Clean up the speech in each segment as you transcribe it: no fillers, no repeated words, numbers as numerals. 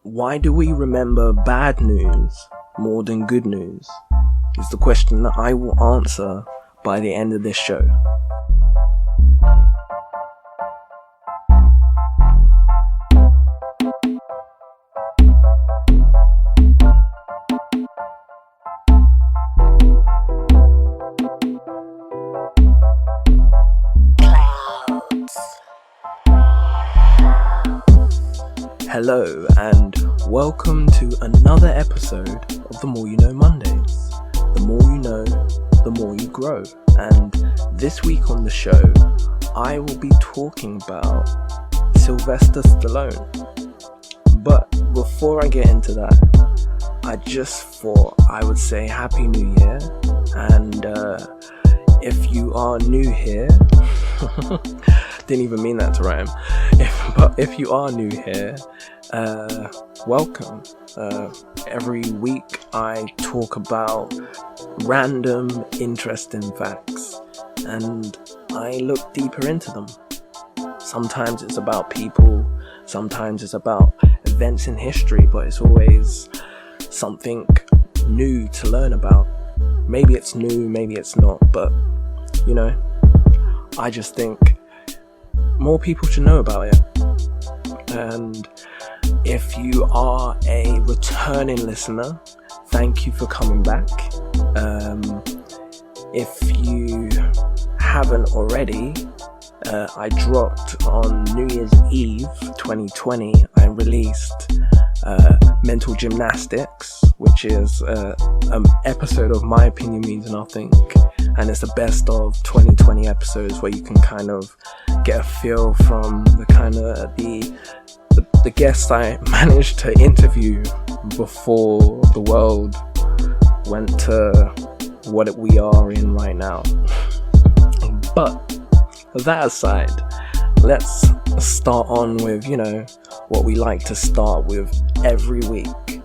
Why do we remember bad news more than good news? Is the question that I will answer by the end of this show. Hello and welcome to another episode of The More You Know Mondays. The more you know, the more you grow. And this week on the show, I will be talking about Sylvester Stallone. But before I get into that, I just thought I would say Happy New Year. And if you are new here, didn't even mean that to rhyme. If you are new here, welcome. Every week I talk about random, interesting facts, and I look deeper into them. Sometimes it's about people, sometimes it's about events in history, but it's always something new to learn about. Maybe it's new, maybe it's not, but you know, I just think more people should know about it. And if you are a returning listener, thank you for coming back. If you haven't already, I dropped on New Year's Eve 2020, I released Mental Gymnastics, which is an episode of My Opinion Means Nothing, and it's the best of 2020 episodes where you can kind of get a feel from the kind of the guests I managed to interview before the world went to what we are in right now. But that aside, let's start on with, what we like to start with every week,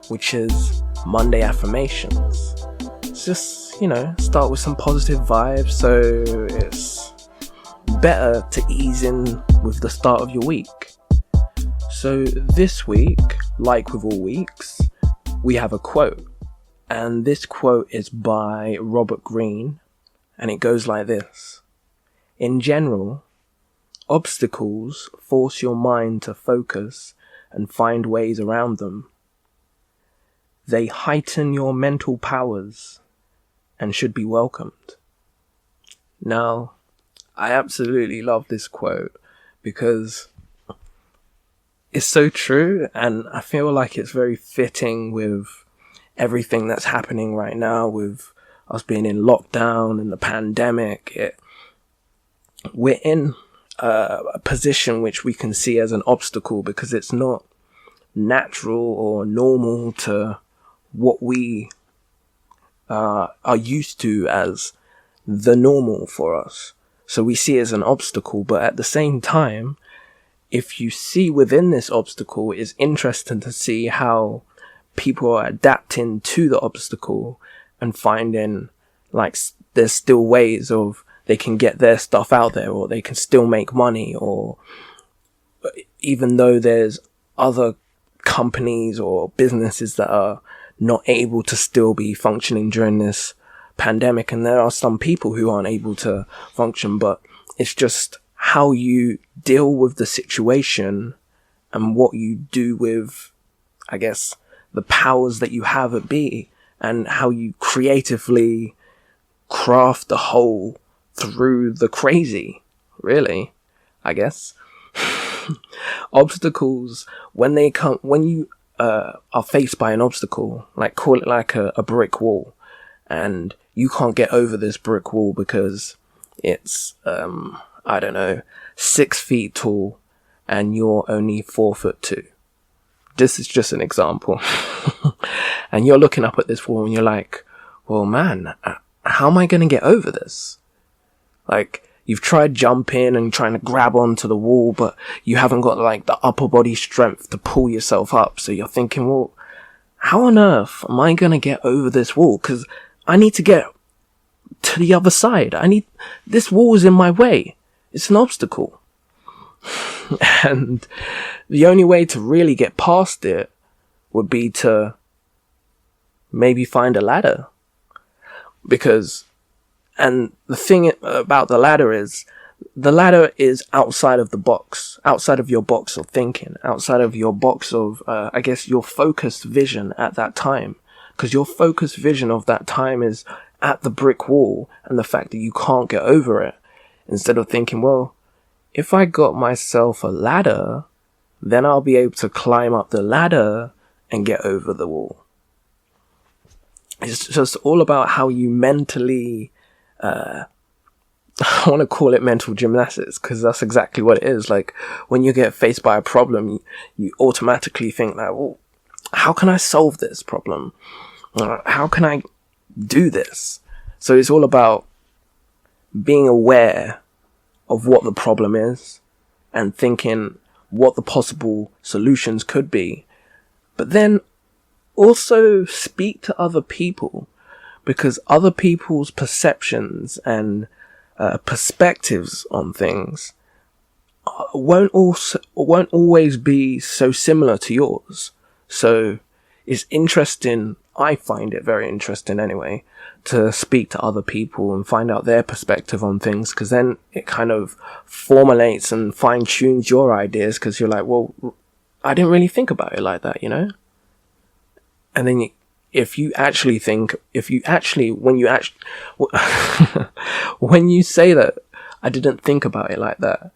which is Monday Affirmations. It's just, start with some positive vibes, so it's better to ease in with the start of your week. So this week, like with all weeks, we have a quote, and this quote is by Robert Greene, and it goes like this: in general, obstacles force your mind to focus and find ways around them. They heighten your mental powers and should be welcomed. Now, I absolutely love this quote because it's so true, and I feel like it's very fitting with everything that's happening right now, with us being in lockdown and the pandemic. We're in a position which we can see as an obstacle because it's not natural or normal to what we are used to as the normal for us. So we see it as an obstacle, but at the same time, if you see within this obstacle, it's interesting to see how people are adapting to the obstacle and finding like there's still ways of they can get their stuff out there, or they can still make money, or even though there's other companies or businesses that are not able to still be functioning during this pandemic, and there are some people who aren't able to function, but it's just how you deal with the situation and what you do with, I guess, the powers that you have at be, and how you creatively craft the whole through the crazy, really, I guess. Obstacles, when you are faced by an obstacle, like call it like a brick wall, and you can't get over this brick wall because it's, 6 feet tall and you're only 4'2". This is just an example. And you're looking up at this wall and you're like, well, man, how am I going to get over this? Like, you've tried jumping and trying to grab onto the wall, but you haven't got like the upper body strength to pull yourself up. So you're thinking, well, how on earth am I going to get over this wall? Because I need to get to the other side. This wall is in my way. It's an obstacle. And the only way to really get past it would be to maybe find a ladder. And the thing about the ladder is outside of the box, outside of your box of thinking, outside of your box of, I guess, your focused vision at that time. Because your focused vision of that time is at the brick wall and the fact that you can't get over it. Instead of thinking, well, if I got myself a ladder, then I'll be able to climb up the ladder and get over the wall. It's just all about how you mentally, I want to call it mental gymnastics, because that's exactly what it is. Like, when you get faced by a problem, you automatically think like, well, how can I solve this problem? How can I do this? So it's all about being aware of what the problem is and thinking what the possible solutions could be. But then also speak to other people, because other people's perceptions and perspectives on things won't always be so similar to yours. So it's interesting, I find it very interesting anyway, to speak to other people and find out their perspective on things, because then it kind of formulates and fine-tunes your ideas, because you're like, well, I didn't really think about it like that, you know? And then when you say that, I didn't think about it like that,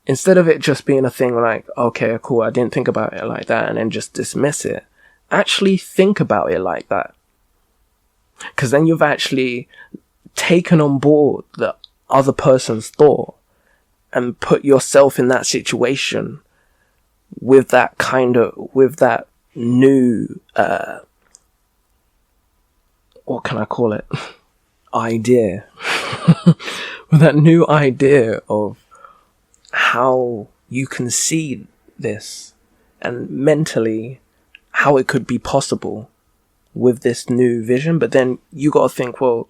instead of it just being a thing like, okay, cool, I didn't think about it like that, and then just dismiss it, actually think about it like that. Because then you've actually taken on board the other person's thought and put yourself in that situation with that new, what can I call it? Idea. With that new idea of how you can see this and mentally how it could be possible with this new vision. But then you got to think, well,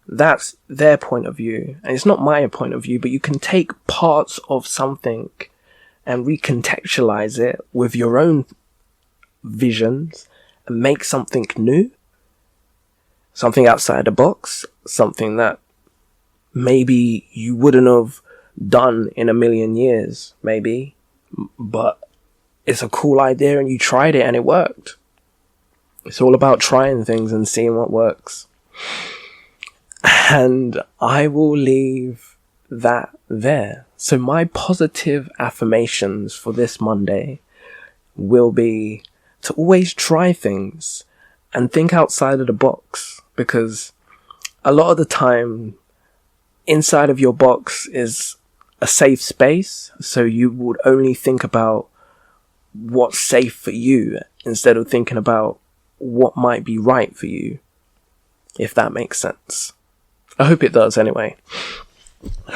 that's their point of view and it's not my point of view, but you can take parts of something and recontextualize it with your own visions and make something new, something outside the box, something that maybe you wouldn't have done in a million years, maybe, but it's a cool idea and you tried it and it worked. It's all about trying things and seeing what works. And I will leave that there. So my positive affirmations for this Monday will be to always try things and think outside of the box, because a lot of the time inside of your box is a safe space, so you would only think about what's safe for you instead of thinking about what might be right for you, if that makes sense. I hope it does anyway.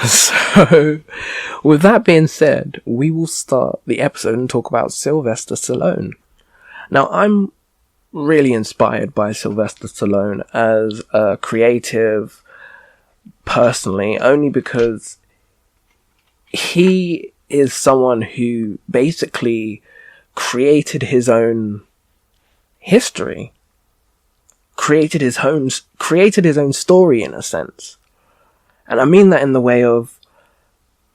So, with that being said, we will start the episode and talk about Sylvester Stallone. Now, I'm really inspired by Sylvester Stallone as a creative, personally, only because he is someone who basically created his own history, created his own story in a sense. And I mean that in the way of,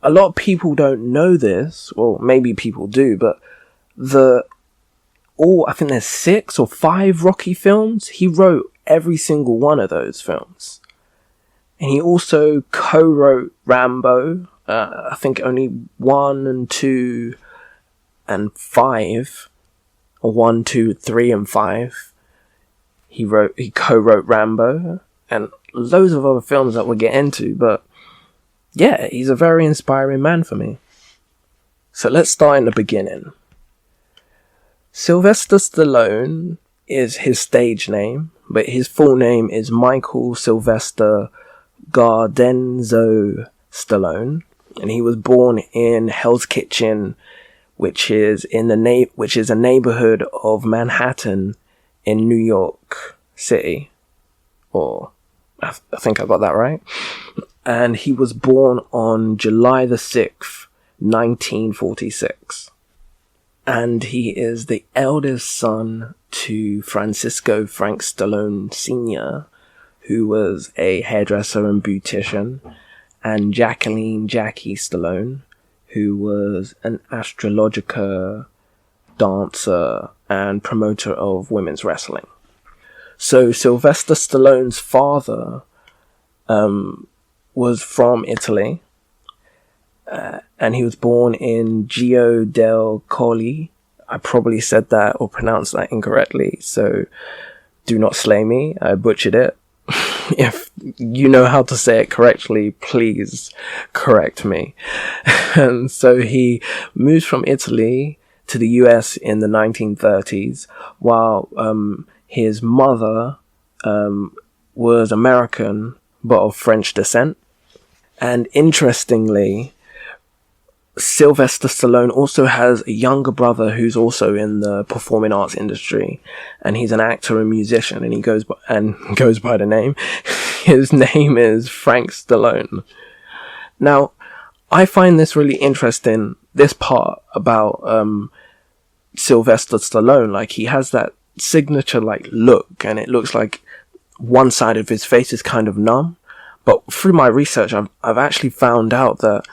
a lot of people don't know this, well, maybe people do, but I think there's 6 or 5 Rocky films. He wrote every single one of those films. And he also co-wrote Rambo. I think only 1 and 2 and 5, or 1, 2, 3 and 5. He co-wrote Rambo and loads of other films that we'll get into. But yeah, he's a very inspiring man for me. So let's start in the beginning. Sylvester Stallone is his stage name, but his full name is Michael Sylvester Gardenzo Stallone, and he was born in Hell's Kitchen, which is a neighborhood of Manhattan in New York City, or I think I got that right. And he was born on July the 6th, 1946. And he is the eldest son to Francisco Frank Stallone Sr., who was a hairdresser and beautician, and Jacqueline Jackie Stallone, who was an astrologica, dancer, and promoter of women's wrestling. So Sylvester Stallone's father was from Italy, and he was born in Gio del Colli. I probably said that or pronounced that incorrectly, so do not slay me. I butchered it. If you know how to say it correctly, please correct me. And so he moves from Italy to the US in the 1930s, while his mother was American but of French descent. And interestingly, Sylvester Stallone also has a younger brother who's also in the performing arts industry, and he's an actor and musician, and he goes by the name. His name is Frank Stallone. Now, I find this really interesting, this part about Sylvester Stallone. Like, he has that signature look, and it looks like one side of his face is kind of numb. But through my research, I've actually found out that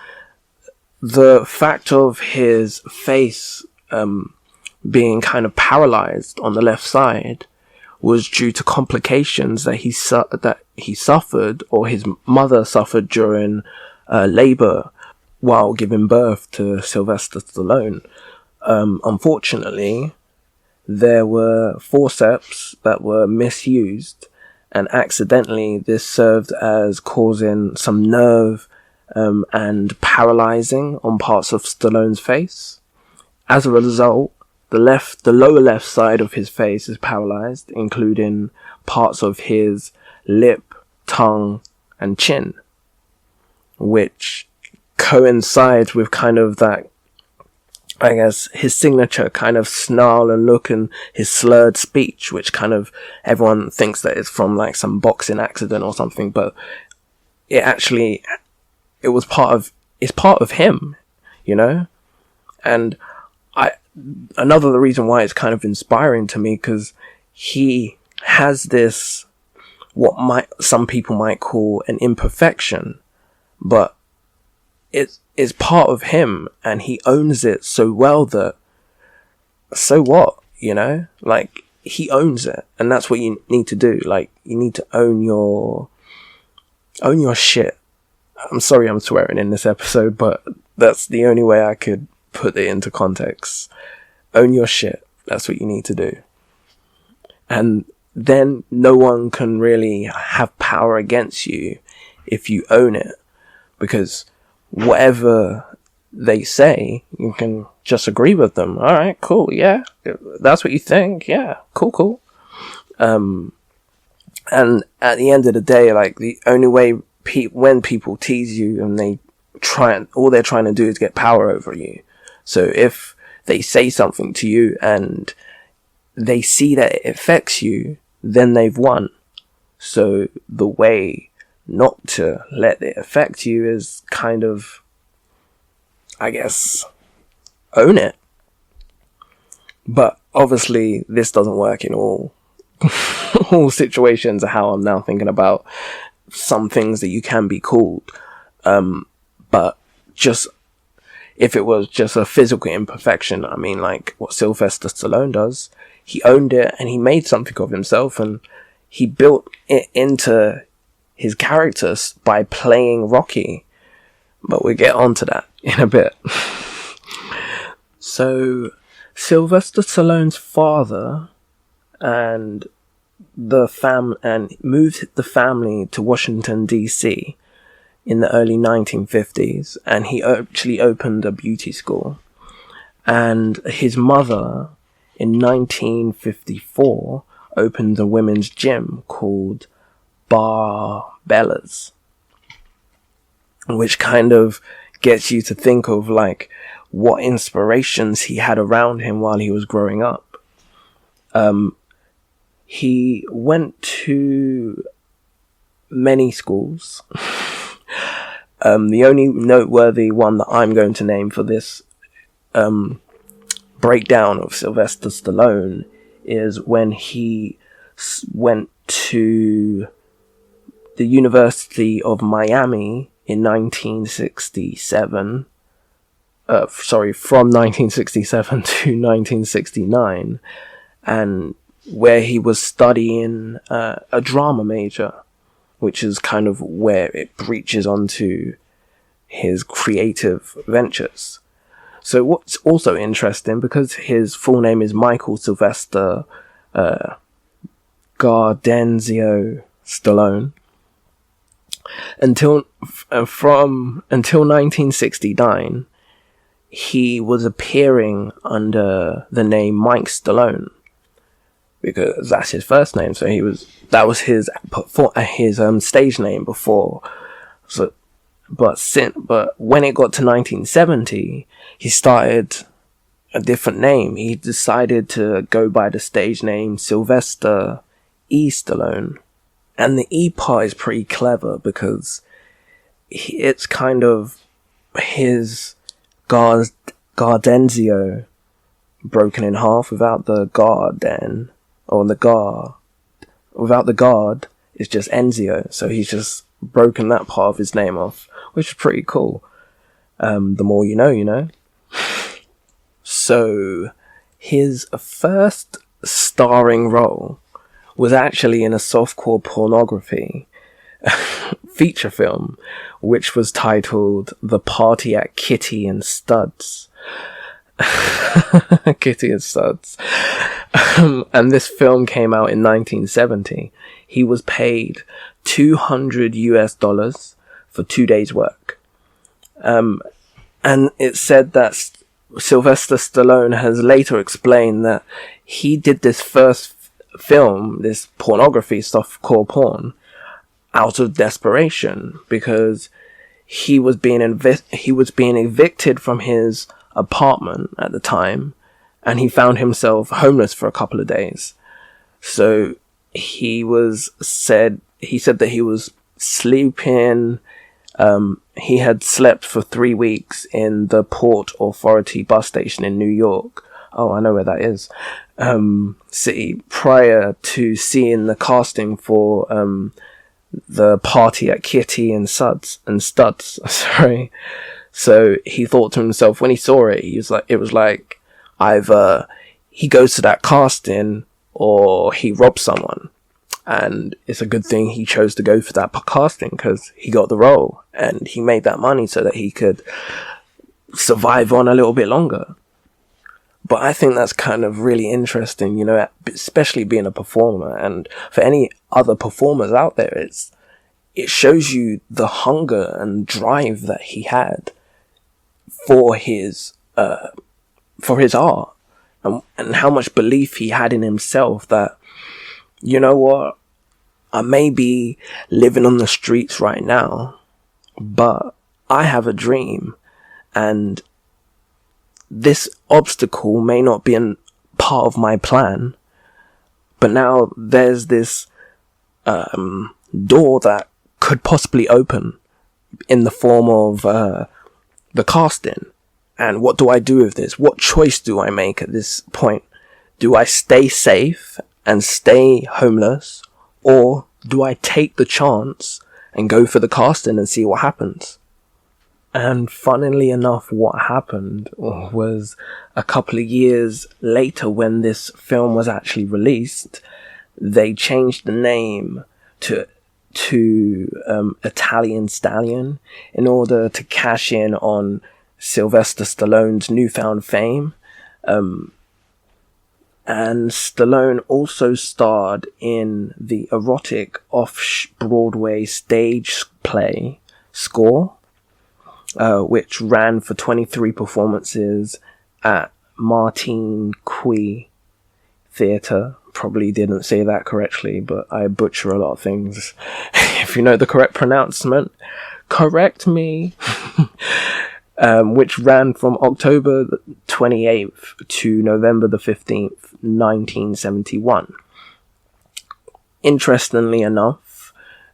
the fact of his face being kind of paralyzed on the left side was due to complications that he suffered, or his mother suffered during labor while giving birth to Sylvester Stallone. Unfortunately, there were forceps that were misused, and accidentally this served as causing some nerve and paralyzing on parts of Stallone's face. As a result, the lower left side of his face is paralyzed, including parts of his lip, tongue, and chin, which coincides with kind of that, I guess, his signature kind of snarl and look, and his slurred speech, which kind of everyone thinks that it's from like some boxing accident or something, but it's part of him, you know? And another reason why it's kind of inspiring to me, because he has this, what some people might call an imperfection, but it's part of him, and he owns it so well that, so what, you know? Like, he owns it, and that's what you need to do. Like, you need to own your shit. I'm sorry I'm swearing in this episode, but that's the only way I could put it into context. Own your shit. That's what you need to do. And then no one can really have power against you if you own it, because whatever they say, you can just agree with them. All right, cool. Yeah. That's what you think. Yeah. Cool. And at the end of the day, like, the only way when people tease you and all they're trying to do is get power over you. So if they say something to you and they see that it affects you, then they've won. So the way not to let it affect you is kind of, I guess, own it. But obviously this doesn't work in all situations, how I'm now thinking about some things that you can be called. But just, if it was just a physical imperfection, I mean, like what Sylvester Stallone does, he owned it and he made something of himself, and he built it into his characters by playing Rocky. But we'll get onto that in a bit. So, Sylvester Stallone's father moved the family to Washington, D.C. in the early 1950s, and he actually opened a beauty school. And his mother, in 1954, opened a women's gym called Bella's, which kind of gets you to think of like what inspirations he had around him while he was growing up. He went to many schools, The only noteworthy one that I'm going to name for this breakdown of Sylvester Stallone is when he went to the University of Miami in 1967. From 1967 to 1969, and where he was studying a drama major, which is kind of where it breaches onto his creative ventures. So what's also interesting, because his full name is Michael Sylvester Gardenzio Stallone, until 1969, he was appearing under the name Mike Stallone, because that's his first name. So that was his stage name before. So, but when it got to 1970, he started a different name. He decided to go by the stage name Sylvester E. Stallone, and the E part is pretty clever because it's kind of his Gardenzio broken in half without the Garden, or without the guard, it's just Enzio. So he's just broken that part of his name off, which is pretty cool. The more you know, you know. So his first starring role was actually in a softcore pornography feature film, which was titled The Party at Kitty and Studs. Kitty and Studs. And this film came out in 1970. He was paid $200 for 2 days' work. And it said that Sylvester Stallone has later explained that he did this first film, this pornography softcore porn, out of desperation, because he was being evicted from his apartment at the time, and he found himself homeless for a couple of days. So he said that he was sleeping. He had slept for 3 weeks in the Port Authority bus station in New York. Oh, I know where that is. City, prior to seeing the casting for the Party at Kitty and Studs. Sorry. So he thought to himself, when he saw it, it was like either he goes to that casting or he robs someone. And it's a good thing he chose to go for that casting, because he got the role and he made that money so that he could survive on a little bit longer. But I think that's kind of really interesting, you know, especially being a performer, and for any other performers out there, it shows you the hunger and drive that he had for his art, and how much belief he had in himself that, you know what, I may be living on the streets right now, but I have a dream, and this obstacle may not be a part of my plan, but now there's this door that could possibly open in the form of the casting. And what do I do with this? What choice do I make at this point? Do I stay safe and stay homeless, or do I take the chance and go for the casting and see what happens? And funnily enough, what happened was a couple of years later, when this film was actually released, they changed the name to Italian Stallion in order to cash in on Sylvester Stallone's newfound fame. And Stallone also starred in the erotic off-Broadway stage play Score, which ran for 23 performances at Martin Quay Theatre. Probably didn't say that correctly, but I butcher a lot of things. If you know the correct pronouncement, correct me. Which ran from October 28th to November the 15th, 1971. Interestingly enough,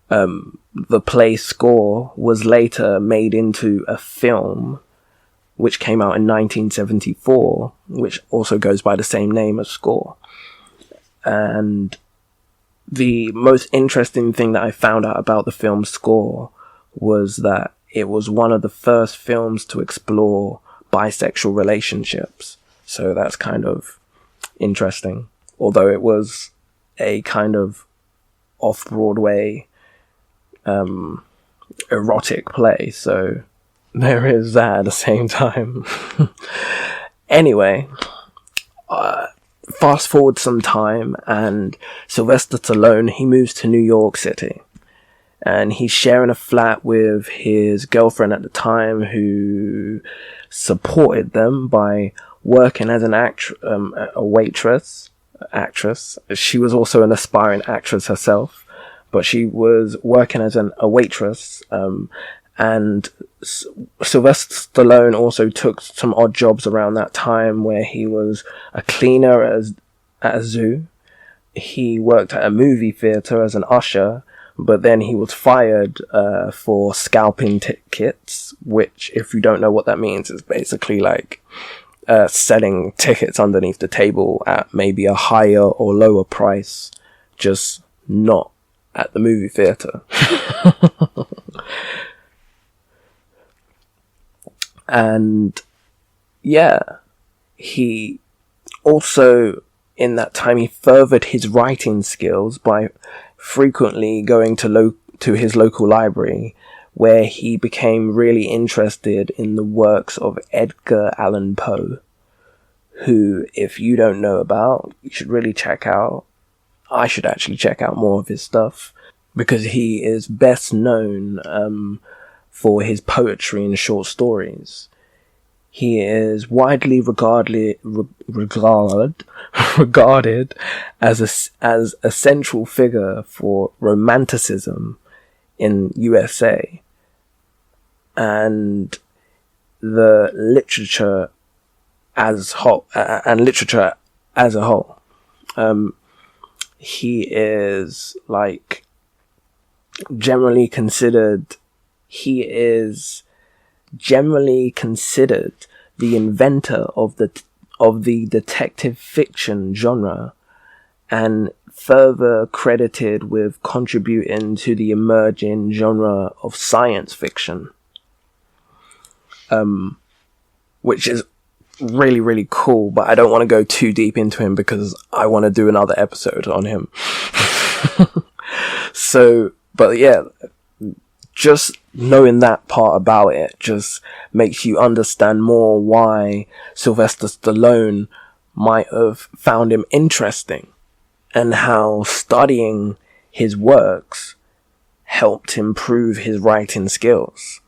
The play score was later made into a film which came out in 1974, which also goes by the same name as Score. And the most interesting thing that I found out about the film Score was that it was one of the first films to explore bisexual relationships. So that's kind of interesting. Although it was a kind of off-Broadway erotic play, so there is that at the same time. Anyway, fast forward some time, and Sylvester Stallone, he moves to New York City, and he's sharing a flat with his girlfriend at the time, who supported them by working as an actress. She was also an aspiring actress herself, but she was working as a waitress, and Sylvester Stallone also took some odd jobs around that time, where he was a cleaner at a zoo. He worked at a movie theater as an usher, but then he was fired for scalping tickets, which, if you don't know what that means, is basically like selling tickets underneath the table at maybe a higher or lower price, just not at the movie theater. And yeah, he also, in that time, he furthered his writing skills by frequently going to his local library, where he became really interested in the works of Edgar Allan Poe, who, if you don't know about, you should really check out. I should actually check out more of his stuff, because he is best known for his poetry and short stories. He is widely regarded as a central figure for Romanticism in USA and the literature as a whole. He is generally considered the inventor of the detective fiction genre, and further credited with contributing to the emerging genre of science fiction, which is really, really cool, but I don't want to go too deep into him because I want to do another episode on him. But yeah, just knowing that part about it just makes you understand more why Sylvester Stallone might have found him interesting, and how studying his works helped improve his writing skills.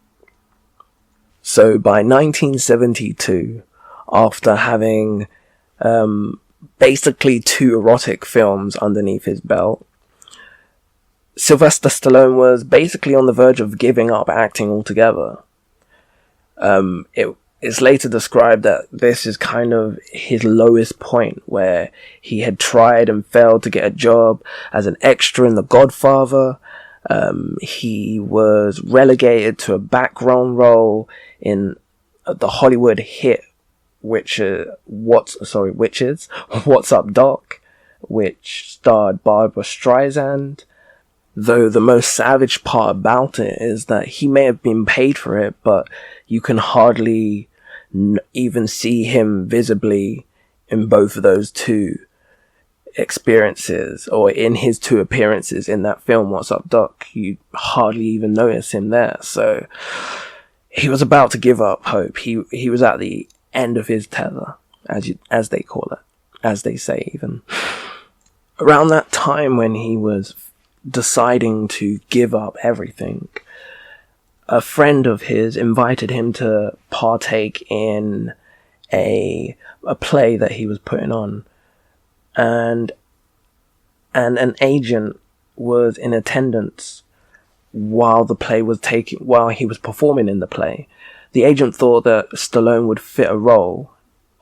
So by 1972, after having basically 2 erotic films underneath his belt, Sylvester Stallone was basically on the verge of giving up acting altogether. It is later described that this is kind of his lowest point, where he had tried and failed to get a job as an extra in The Godfather. He was relegated to a background role in the Hollywood hit What's Up Doc, which starred Barbra Streisand. Though the most savage part about it is that he may have been paid for it, but you can hardly even see him visibly in both of those 2 experiences, or in his 2 appearances in that film, What's Up Doc. You hardly even notice him there. So he was about to give up hope. He was at the end of his tether, as they call it, as they say even. Around that time when he was deciding to give up everything, a friend of his invited him to partake in a play that he was putting on, and an agent was in attendance while he was performing in the play. The agent thought that Stallone would fit a role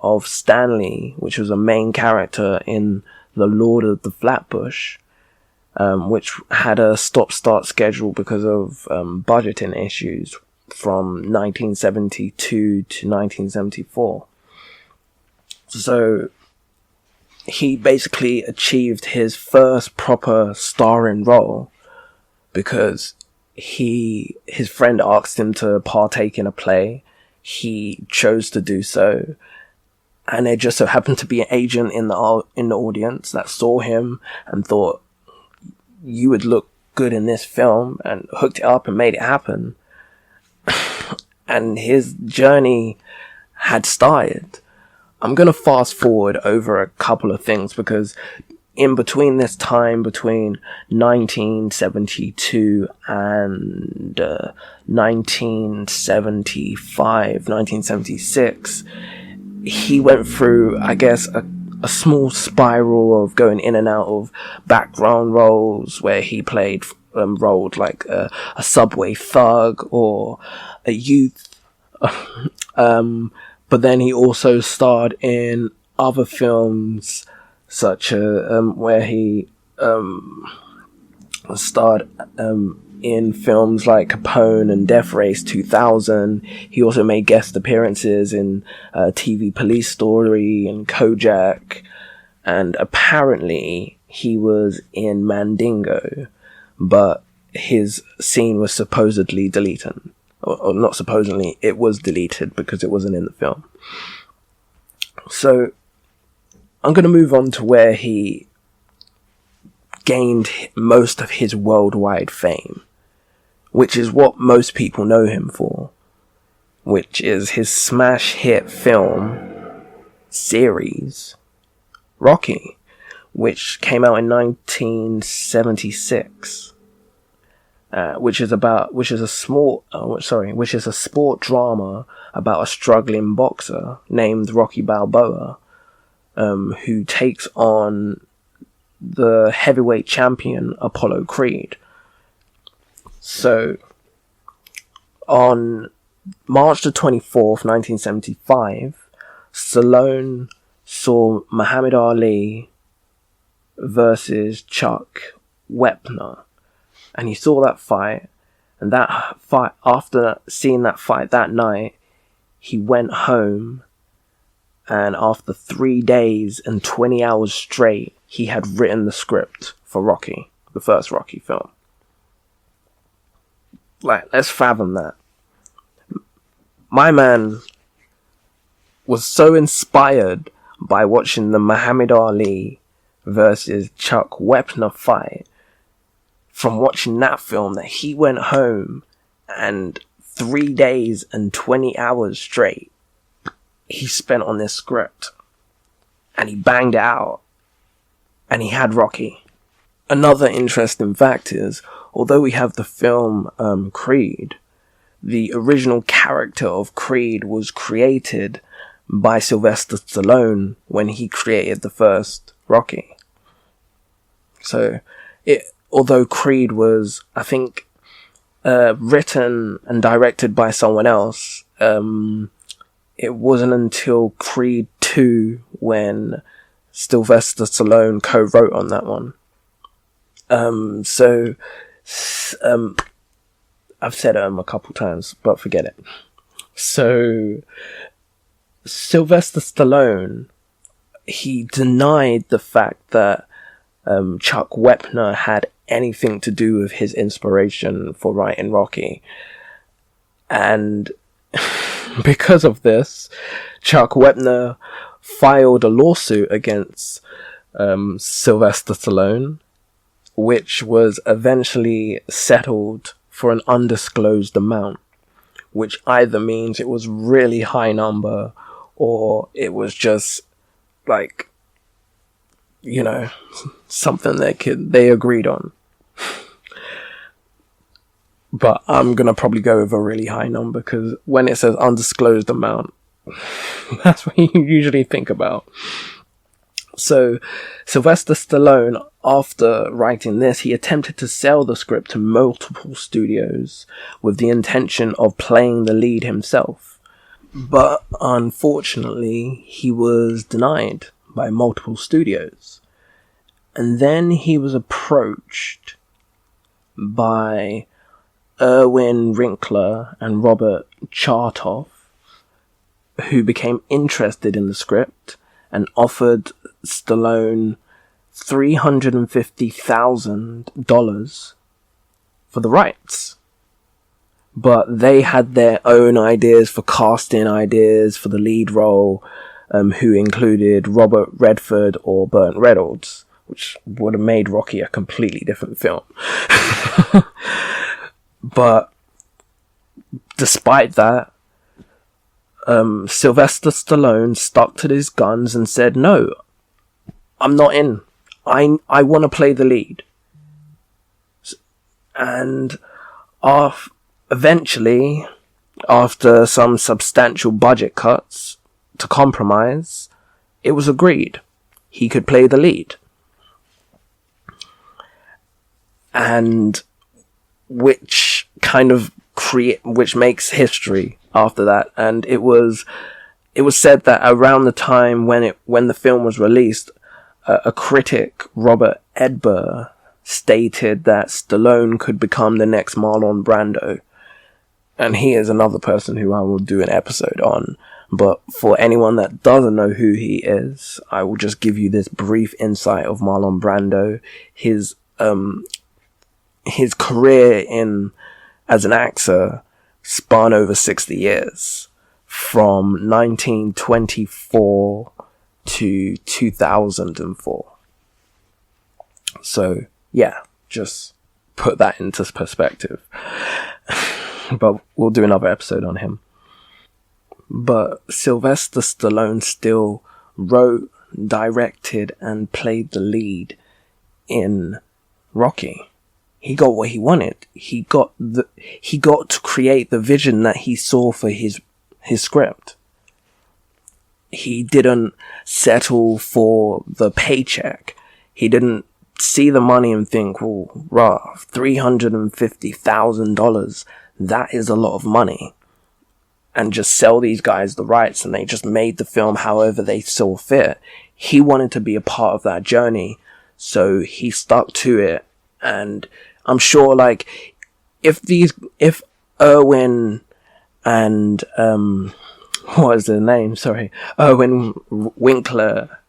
of Stanley, which was a main character in The Lord of the Flatbush, which had a stop-start schedule because of budgeting issues from 1972 to 1974. So he basically achieved his first proper starring role because his friend asked him to partake in a play. He chose to do so, and there just so happened to be an agent in the audience that saw him and thought, you would look good in this film, and hooked it up and made it happen. And his journey had started. I'm going to fast forward over a couple of things because in between this time, between 1972 and 1975, 1976, he went through, I guess, a small spiral of going in and out of background roles where he played roles like a subway thug or a youth. But then he also starred in other films such as where he starred in films like Capone and Death Race 2000. He also made guest appearances in TV Police Story and Kojak, and apparently he was in Mandingo, but his scene was supposedly deleted. Or not supposedly, it was deleted because it wasn't in the film. So I'm going to move on to where he gained most of his worldwide fame, which is what most people know him for, which is his smash hit film series, Rocky, which came out in 1976. Which is a sport drama about a struggling boxer named Rocky Balboa, who takes on the heavyweight champion Apollo Creed. So, on March the 24th, 1975, Stallone saw Muhammad Ali versus Chuck Wepner. And he saw that fight, and that fight, after seeing that fight that night, he went home, and after 3 days and 20 hours straight, he had written the script for Rocky, the first Rocky film. Like, let's fathom that. My man was so inspired by watching the Muhammad Ali versus Chuck Wepner fight, from watching that film, that he went home and 3 days and 20 hours straight he spent on this script, and he banged it out, and he had Rocky. Another interesting fact is, although we have the film Creed, the original character of Creed was created by Sylvester Stallone when he created the first Rocky. So although Creed was, I think, written and directed by someone else, it wasn't until Creed 2 when Sylvester Stallone co-wrote on that one. I've said a couple times, but forget it. So, Sylvester Stallone, he denied the fact that Chuck Wepner had anything to do with his inspiration for writing Rocky. And because of this, Chuck Wepner filed a lawsuit against Sylvester Stallone, which was eventually settled for an undisclosed amount, which either means it was really high number or it was just like, you know, something they agreed on. But I'm gonna probably go with a really high number, because when it says undisclosed amount, that's what you usually think about. So, Sylvester Stallone, after writing this, he attempted to sell the script to multiple studios with the intention of playing the lead himself. But unfortunately, he was denied by multiple studios. And then he was approached by Irwin Winkler and Robert Chartoff, who became interested in the script and offered Stallone $350,000 for the rights. But they had their own ideas for casting ideas for the lead role, who included Robert Redford or Burt Reynolds, which would have made Rocky a completely different film. But despite that, Sylvester Stallone stuck to his guns and said, no, I'm not in. I want to play the lead. And eventually, after some substantial budget cuts to compromise, it was agreed he could play the lead. And which makes history after that. And it was said that around the time when the film was released, a critic, Robert Edber, stated that Stallone could become the next Marlon Brando. And he is another person who I will do an episode on. But for anyone that doesn't know who he is, I will just give you this brief insight of Marlon Brando. His career as an actor spun over 60 years, from 1924 to 2004. So, yeah, just put that into perspective. But we'll do another episode on him. But Sylvester Stallone still wrote, directed, and played the lead in Rocky. He got what he wanted. He got to create the vision that he saw for his script. He didn't settle for the paycheck. He didn't see the money and think, well, $350,000, that is a lot of money. And just sell these guys the rights, and they just made the film however they saw fit. He wanted to be a part of that journey, so he stuck to it. And I'm sure, like, if Irwin and what is their name? Sorry, Irwin Winkler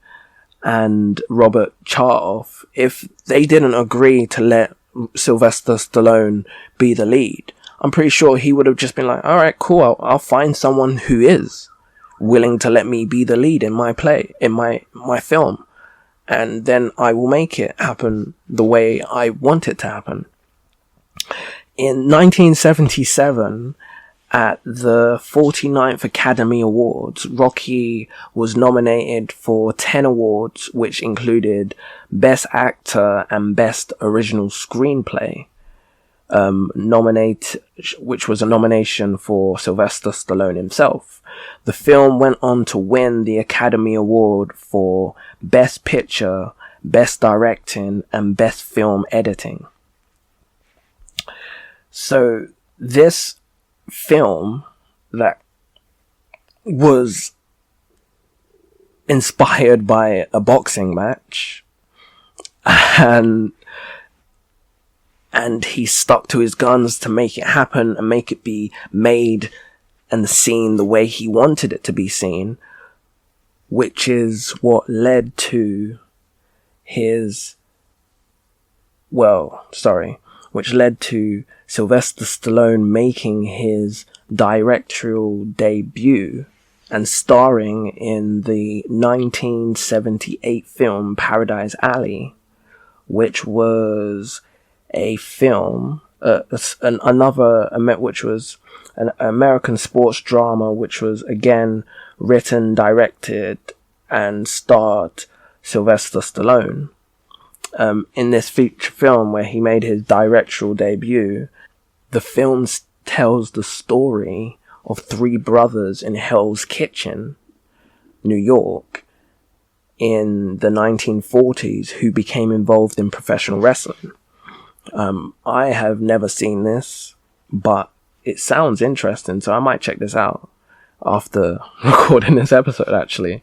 and Robert Chartoff, if they didn't agree to let Sylvester Stallone be the lead, I'm pretty sure he would have just been like, all right, cool, I'll find someone who is willing to let me be the lead in my film. And then I will make it happen the way I want it to happen. In 1977, at the 49th Academy Awards, Rocky was nominated for 10 awards, which included Best Actor and Best Original Screenplay, which was a nomination for Sylvester Stallone himself. The film went on to win the Academy Award for Best Picture, Best Directing, and Best Film Editing. So this film that was inspired by a boxing match, and he stuck to his guns to make it happen and make it be made and seen the way he wanted it to be seen, which is what led to Sylvester Stallone making his directorial debut and starring in the 1978 film Paradise Alley, which was a film, which was an American sports drama, which was again written, directed, and starred Sylvester Stallone. In this feature film where he made his directorial debut, the film tells the story of three brothers in Hell's Kitchen, New York, in the 1940s who became involved in professional wrestling. I have never seen this, but it sounds interesting, so I might check this out after recording this episode, actually.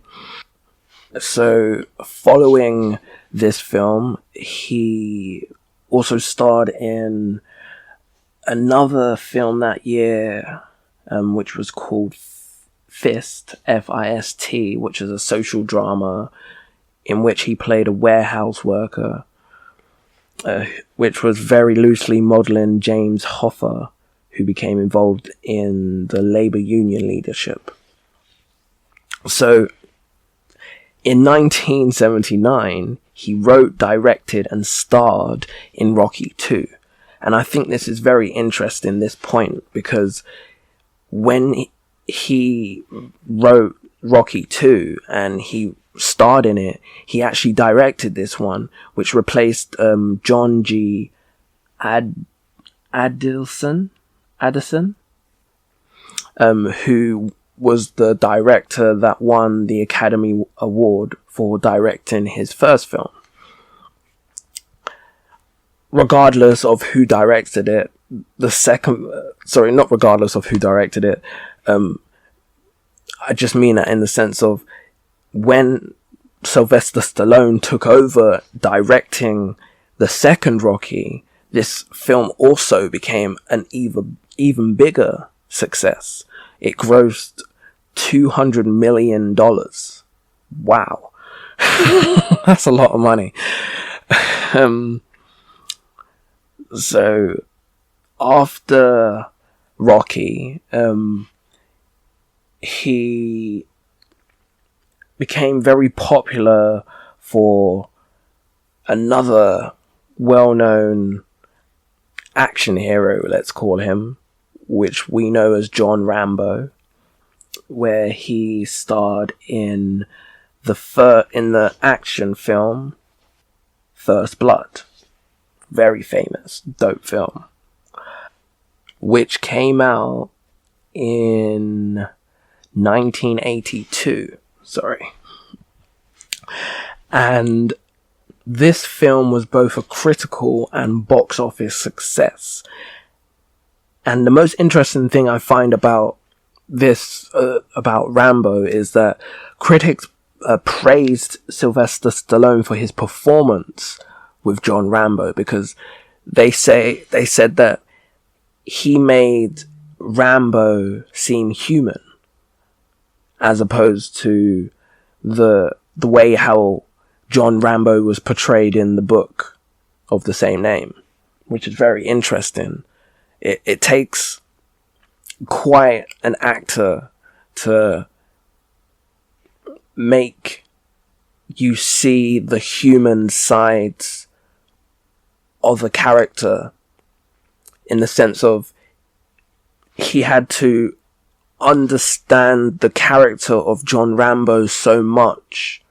So, following this film. He also starred in another film that year, which was called Fist, F-I-S-T, which is a social drama in which he played a warehouse worker, which was very loosely modelling James Hoffa, who became involved in the labor union leadership. So, in 1979, he wrote, directed, and starred in Rocky 2. And I think this is very interesting, this point, because when he wrote Rocky 2 and he starred in it, he actually directed this one, which replaced John G. Addison, who was the director that won the Academy Award for directing his first film. Regardless of who directed it, not regardless of who directed it, I just mean that in the sense of when Sylvester Stallone took over directing the second Rocky, this film also became an even bigger success. It grossed $200 million. Wow. That's a lot of money. So, after Rocky, he became very popular for another well-known action hero, let's call him, which we know as John Rambo, where he starred in the action film First Blood. Very famous, dope film, which came out in 1982. And this film was both a critical and box office success. And the most interesting thing I find about this, about Rambo, is that critics praised Sylvester Stallone for his performance with John Rambo, because they said that he made Rambo seem human, as opposed to the way how John Rambo was portrayed in the book of the same name, which is very interesting. It takes quite an actor to make you see the human sides of a character, in the sense of he had to understand the character of John Rambo so much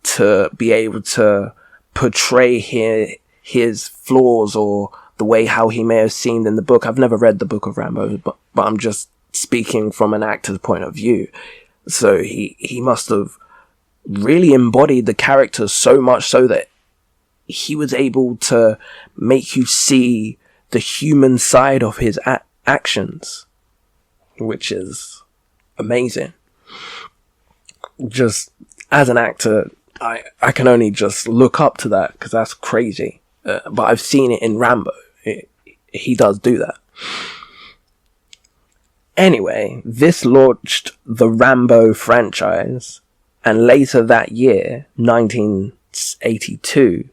to be able to portray his flaws, or the way how he may have seemed in the book. I've never read the book of Rambo, but I'm just speaking from an actor's point of view. So he must have really embodied the character so much so that he was able to make you see the human side of his actions, which is amazing. Just as an actor, I can only just look up to that, because that's crazy. But I've seen it in Rambo. He does do that. Anyway, this launched the Rambo franchise, and later that year, 1982,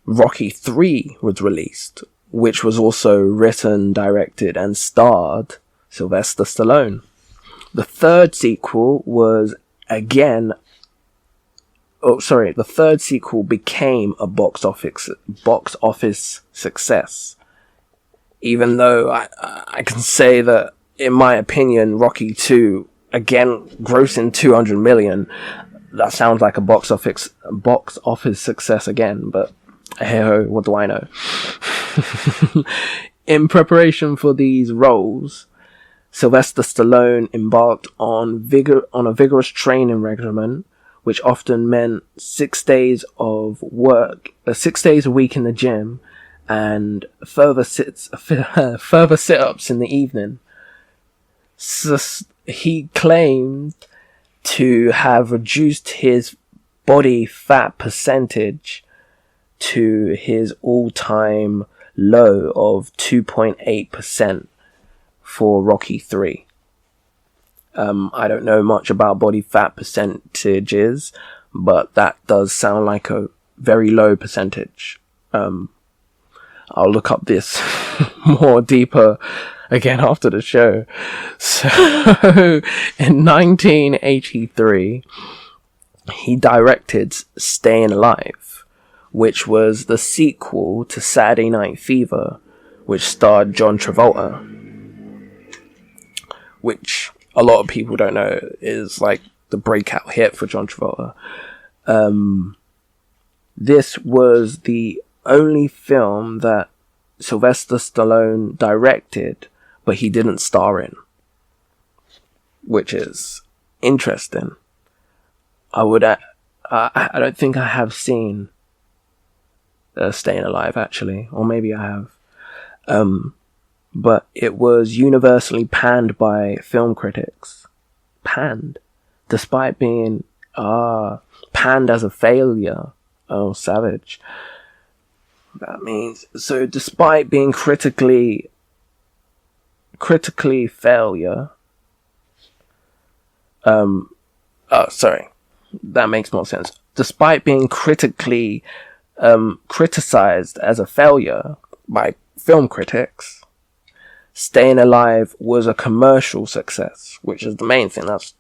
Rocky 3 was released, which was also written, directed, and starred Sylvester Stallone. The third sequel became a box office success. Even though I can say that, in my opinion, Rocky 2, again, grossing 200 million, that sounds like a box office success again, but hey-ho, what do I know? In preparation for these roles, Sylvester Stallone embarked on a vigorous training regimen, which often meant 6 days of work, 6 days a week in the gym, and further sit-ups in the evening. So he claimed to have reduced his body fat percentage to his all-time low of 2.8% for Rocky 3. I don't know much about body fat percentages, but that does sound like a very low percentage. I'll look up this more deeper again after the show. So, in 1983, he directed Staying Alive, which was the sequel to Saturday Night Fever, which starred John Travolta, which a lot of people don't know is like the breakout hit for John Travolta. This was the only film that Sylvester Stallone directed, but he didn't star in, which is interesting. I don't think I have seen Staying Alive, actually, or maybe I have. But it was universally panned by film critics. Panned, despite being panned as a failure. Oh, savage. That means, so despite being critically failure, sorry, that makes more sense. Despite being critically criticized as a failure by film critics, Staying Alive was a commercial success, which is the main thing. That's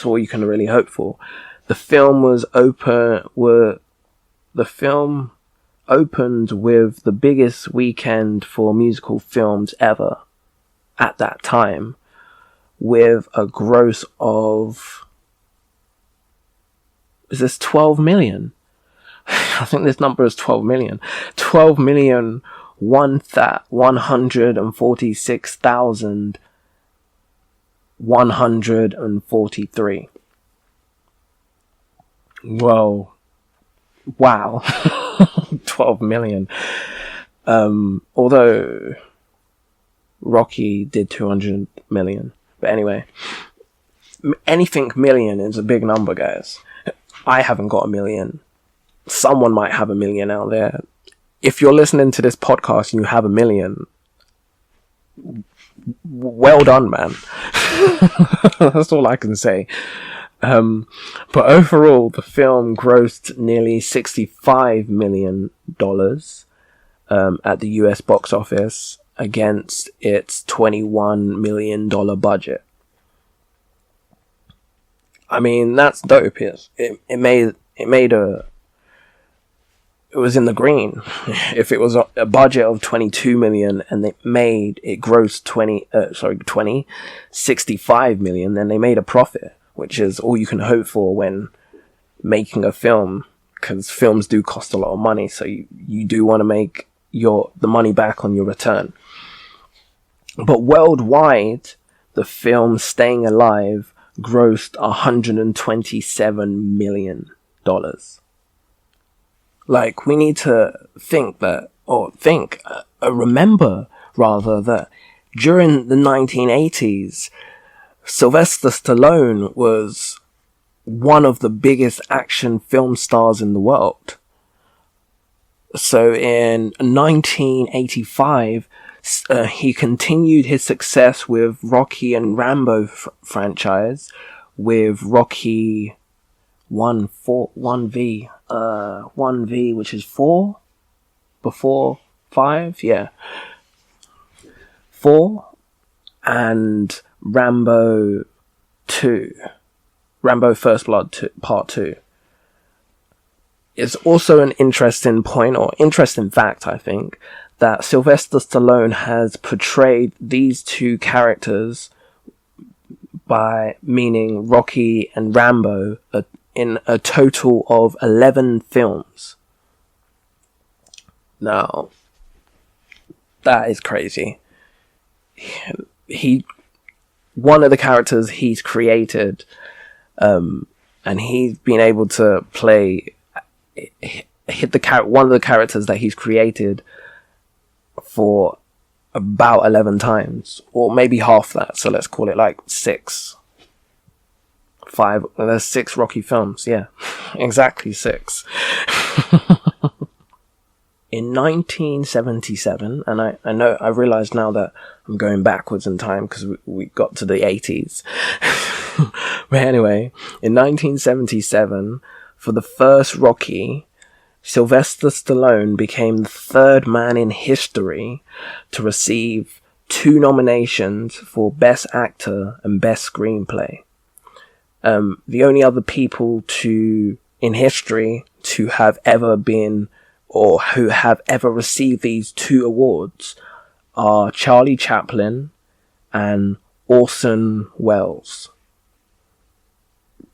all you can really hope for. The film opened with the biggest weekend for musical films ever at that time, with a gross of, is this 12 million? I think this number is 12 million. 12,146,143. Whoa. Wow. 12 million. Although Rocky did 200 million. But anyway, anything million is a big number, guys. I haven't got a million. Someone might have a million out there. If you're listening to this podcast and you have a million, well done, man. That's all I can say. But overall, the film grossed nearly $65 million at the US box office against its $21 million budget. I mean, that's dope. It was in the green. If it was a budget of 22 million and it grossed 65 million, then they made a profit, which is all you can hope for when making a film, because films do cost a lot of money, so you do want to make the money back on your return. But worldwide, the film Staying Alive grossed $127 million. Like, we need to remember rather that during the 1980s, Sylvester Stallone was one of the biggest action film stars in the world. So in 1985, he continued his success with Rocky and Rambo franchise, with Rocky 1V, which is 4 before 5, yeah, 4, and Rambo 2, Rambo First Blood Part 2. It's also an interesting point, or interesting fact, I think, that Sylvester Stallone has portrayed these two characters, by meaning Rocky and Rambo, in a total of 11 films. Now, that is crazy. One of the characters he's created, and he's been able to play, one of the characters that he's created for about 11 times, or maybe half that, so let's call it like 6 There's 6 Rocky films. Yeah, exactly 6. In 1977, and I realize now that I'm going backwards in time because we got to the 80s. But anyway, in 1977, for the first Rocky, Sylvester Stallone became the 3rd man in history to receive 2 nominations for Best Actor and Best Screenplay. The only other people in history to have ever been, or who have ever received these 2 awards, are Charlie Chaplin and Orson Welles.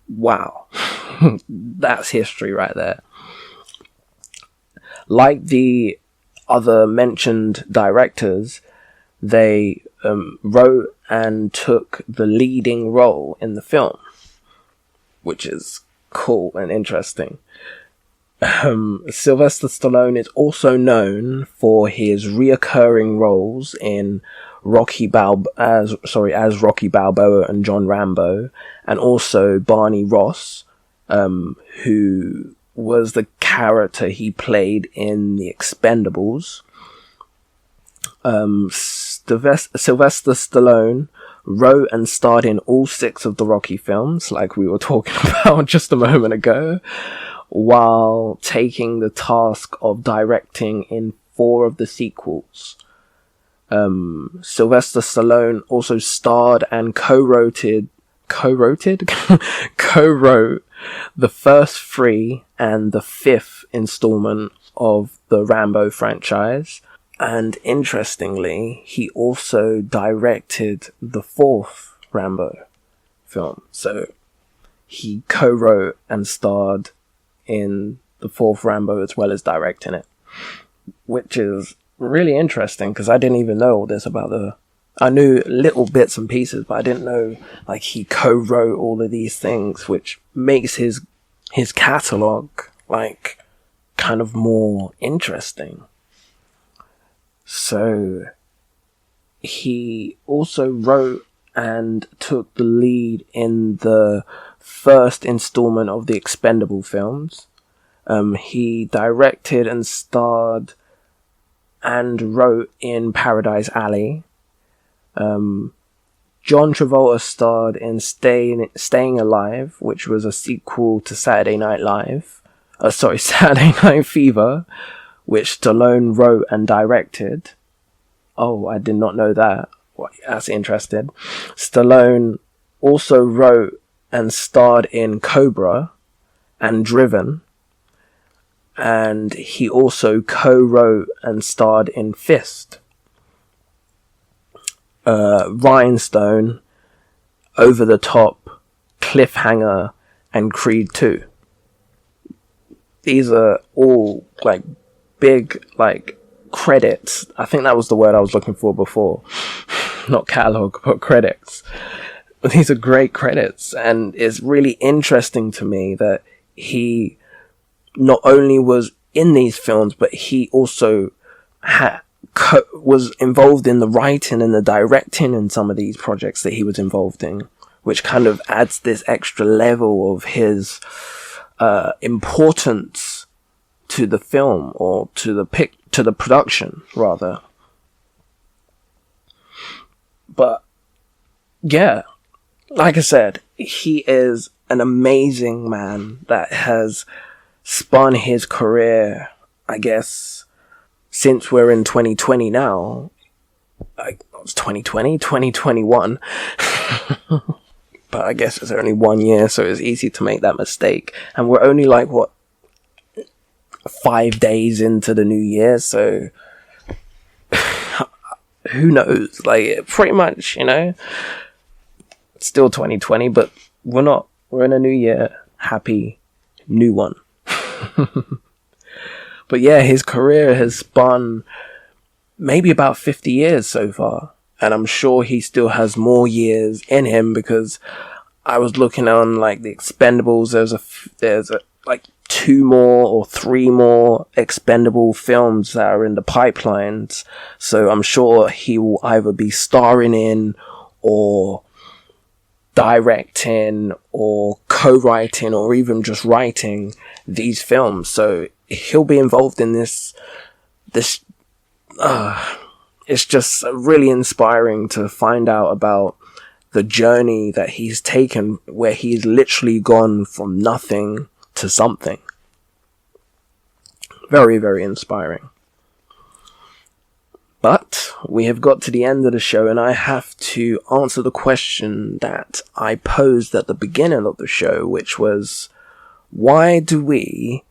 Wow. That's history right there. Like the other mentioned directors, they wrote and took the leading role in the film, which is cool and interesting. Sylvester Stallone is also known for his reoccurring roles in as Rocky Balboa and John Rambo, and also Barney Ross, who was the character he played in The Expendables. Sylvester Stallone wrote and starred in all 6 of the Rocky films, like we were talking about just a moment ago, while taking the task of directing in 4 of the sequels. Sylvester Stallone also starred and co-wrote the first 3 and the 5th installment of the Rambo franchise. And interestingly, he also directed the 4th Rambo film. So he co-wrote and starred in the 4th Rambo as well as directing it, which is really interesting because I didn't even know all this about I knew little bits and pieces, but I didn't know like he co-wrote all of these things, which makes his catalogue like kind of more interesting. So he also wrote and took the lead in the first installment of the Expendable films. He directed and starred and wrote in Paradise Alley. John Travolta starred in Staying Alive, which was a sequel to Saturday Night Fever, which Stallone wrote and directed. Oh, I did not know that. Well, that's interesting. Stallone also wrote and starred in Cobra and Driven. And he also co-wrote and starred in Fist, Rhinestone, Over the Top, Cliffhanger, and Creed 2. These are all like big like credits. I think that was the word I was looking for before. Not catalog, but credits. These are great credits, and it's really interesting to me that he not only was in these films, but he also was involved in the writing and the directing in some of these projects that he was involved in, which kind of adds this extra level of his importance to the film, or to the production rather. But yeah, like I said, he is an amazing man that has spun his career, I guess, since we're in 2020 now. It's 2021. But I guess it's only 1 year, so it's easy to make that mistake. And we're only 5 days into the new year, so who knows? Pretty much, it's still 2020, but we're in a new year. Happy new one. But yeah, his career has spun maybe about 50 years so far, and I'm sure he still has more years in him, because I was looking on the Expendables. There's 2 more or 3 more Expendable films that are in the pipelines, so I'm sure he will either be starring in or directing or co-writing or even just writing these films. So he'll be involved in this. It's just really inspiring to find out about the journey that he's taken, where he's literally gone from nothing to something. Very, very inspiring. But we have got to the end of the show, and I have to answer the question that I posed at the beginning of the show, which was, why do we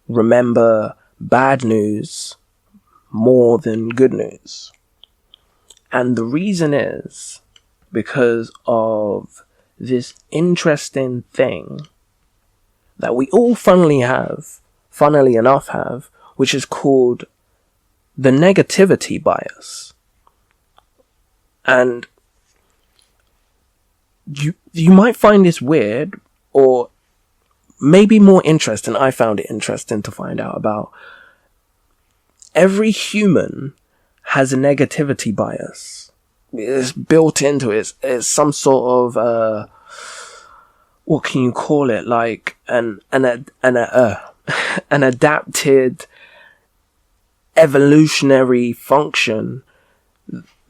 remember bad news more than good news? And the reason is because of this interesting thing that we all funnily enough have, which is called the negativity bias. And you might find this weird, or maybe more interesting. I found it interesting to find out about. Every human has a negativity bias. It's built into it. It's some sort of what can you call it? Like an adapted evolutionary function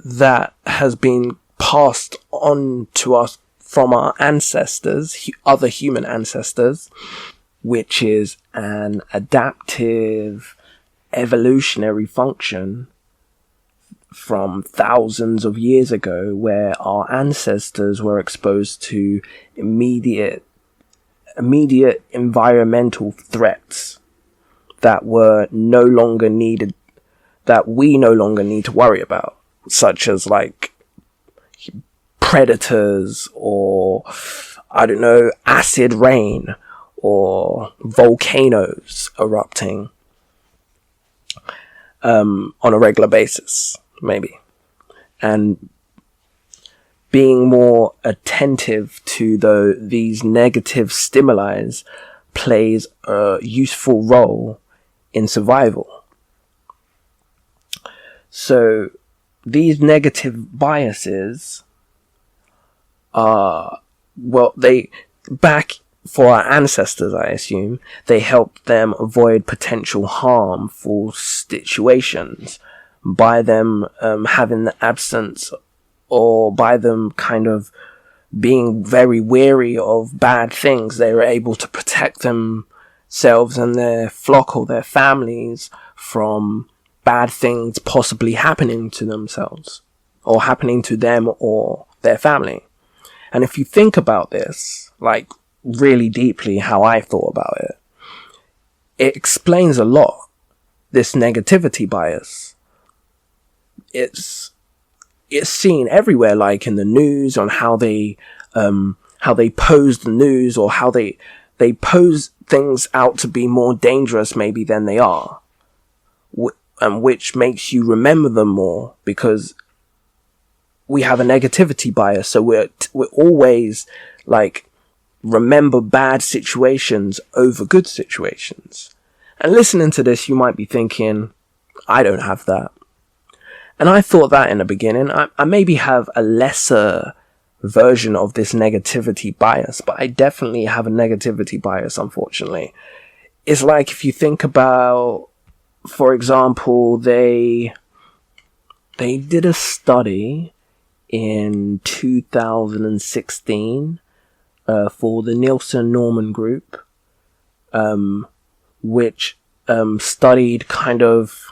that has been passed on to us from our ancestors, other human ancestors, which is an adaptive evolutionary function from thousands of years ago, where our ancestors were exposed to immediate environmental threats that were no longer needed, that we no longer need to worry about, such as like predators, or I don't know, acid rain, or volcanoes erupting on a regular basis, maybe. And being more attentive to these negative stimuli plays a useful role in survival. So these negative biases are, well, for our ancestors, I assume, they helped them avoid potential harmful situations by them having the absence, or by them kind of being very wary of bad things. They were able to protect themselves and their flock or their families from bad things possibly happening to themselves, or happening to them or their family. And if you think about this, like really deeply, how I thought about it, it explains a lot, this negativity bias. It's seen everywhere, like in the news, on how they pose the news, or how they pose things out to be more dangerous maybe than they are, and which makes you remember them more, because we have a negativity bias. So we're always like remember bad situations over good situations. And listening to this, you might be thinking, I don't have that. And I thought that in the beginning. I maybe have a lesser version of this negativity bias, but I definitely have a negativity bias, unfortunately. It's like, if you think about, for example, they did a study in 2016 for the Nielsen Norman Group, which studied kind of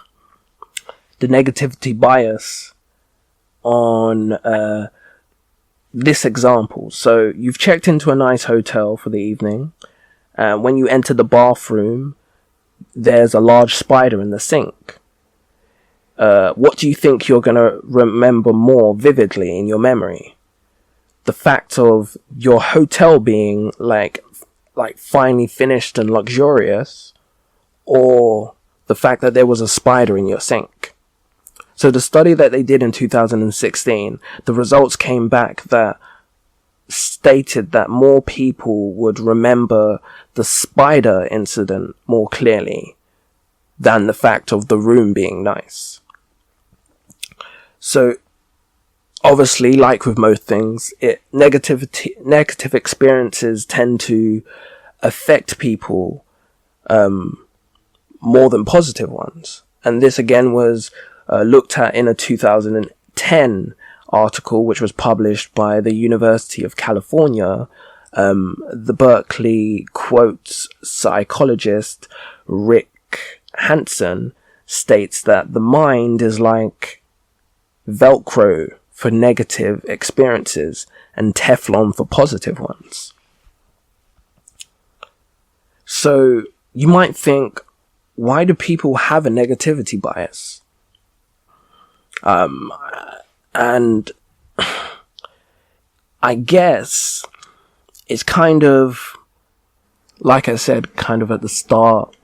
the negativity bias on this example. So you've checked into a nice hotel for the evening. When you enter the bathroom, there's a large spider in the sink. What do you think you're going to remember more vividly in your memory? The fact of your hotel being like finely finished and luxurious, or the fact that there was a spider in your sink? So the study that they did in 2016, the results came back that stated that more people would remember the spider incident more clearly than the fact of the room being nice. So obviously, like with most things, negative experiences tend to affect people more than positive ones. And this again was looked at in a 2010 article, which was published by the University of California. The Berkeley quotes psychologist Rick Hansen states that the mind is like Velcro for negative experiences and Teflon for positive ones. So you might think, why do people have a negativity bias? And I guess it's kind of, like I said, kind of at the start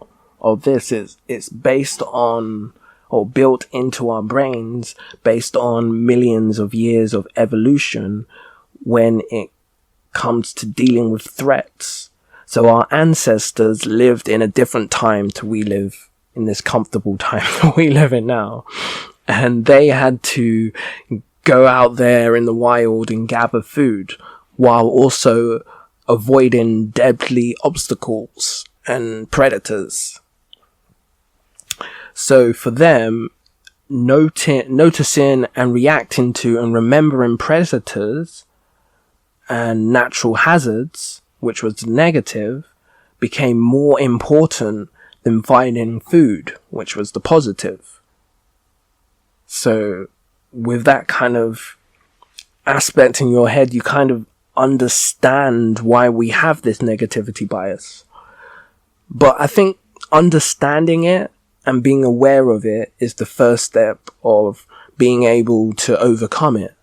of this, it's based on, or built into our brains based on millions of years of evolution when it comes to dealing with threats. So our ancestors lived in a different time to we live in this comfortable time that we live in now. And they had to go out there in the wild and gather food while also avoiding deadly obstacles and predators. So for them, noticing and reacting to and remembering predators and natural hazards, which was negative, became more important than finding food, which was the positive. So with that kind of aspect in your head, you kind of understand why we have this negativity bias. But I think understanding it and being aware of it is the first step of being able to overcome it.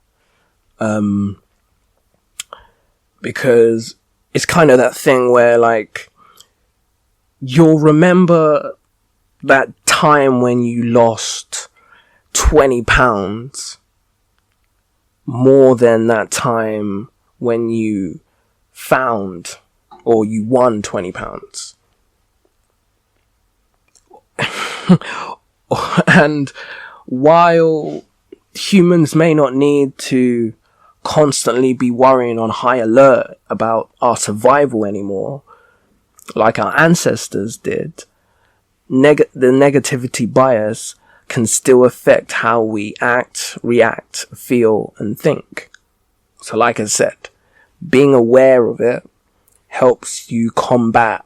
Because it's kind of that thing where, like, you'll remember that time when you lost 20 pounds more than that time when you found or you won 20 pounds. And while humans may not need to constantly be worrying on high alert about our survival anymore, like our ancestors did, the negativity bias can still affect how we act, react, feel, and think. So like I said, being aware of it helps you combat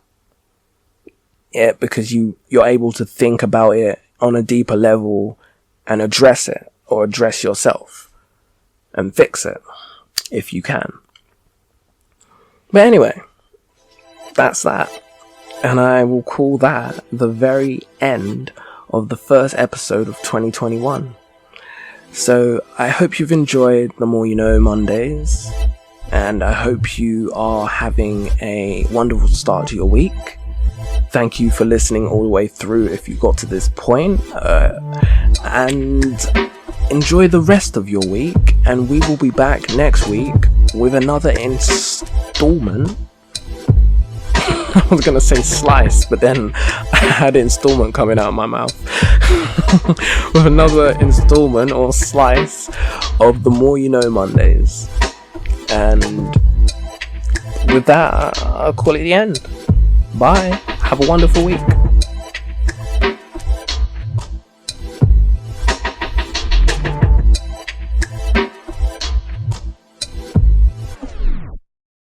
it because you're able to think about it on a deeper level and address it, or address yourself and fix it if you can. But anyway, that's that. And I will call that the very end of the first episode of 2021. So I hope you've enjoyed the More You Know Mondays, and I hope you are having a wonderful start to your week. Thank you for listening all the way through if you got to this point, and enjoy the rest of your week, and we will be back next week with another installment. I was going to say slice, but then I had installment coming out of my mouth. With another installment or slice of the More You Know Mondays. And with that, I'll call it the end. Bye. Have a wonderful week.